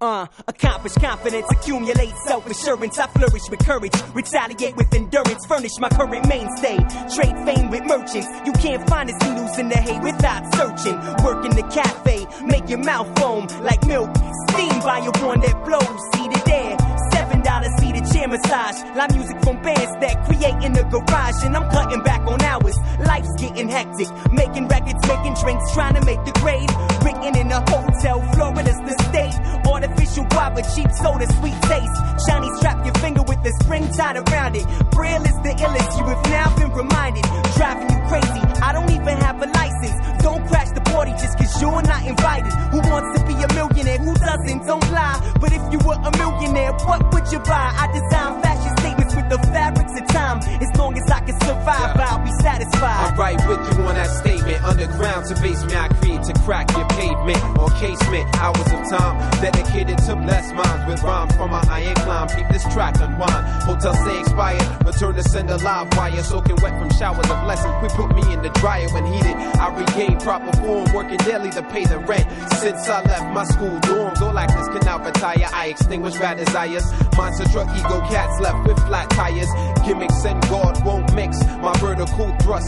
Accomplish confidence, accumulate self-assurance. I flourish with courage, retaliate with endurance. Furnish my current mainstay, trade fame with merchants. You can't find us news in the hay without searching. Work in the cafe, make your mouth foam like milk. Steam by your one that blows, seated there. $7 seated chair massage. Live music from bands that create in the garage. And I'm cutting back on hours. Life's getting hectic. Making records, making drinks, trying to make the grade. Written in a hotel, Florida's the state. Artificial guava, cheap soda, sweet taste. Shiny strap your finger with the spring tied around it. Braille is the illest, you have now been reminded. Driving you crazy, I don't even have a license. Don't crash the party just cause you're not invited. Who wants to be a millionaire? Who doesn't? Don't lie. But if you were a millionaire, what would you buy? I design fashion statements with the fabrics of time. As long as I can survive, I'll be satisfied. I'm right with you on that statement. Underground to basement, I create to crack your pavement or casement. Hours of time dedicated to bless minds with rhymes from my iron climb. Keep this track unwind. Hotel say expired. Return to send a live wire. Soaking wet from showers of blessing. We put me in the dryer when heated. I regain proper form. Working daily to pay the rent. Since I left my school dorms, all actors can now retire. I extinguish bad desires. Monster truck ego cats left with flat tires. Gimmicks and God won't mix. My vertical thrust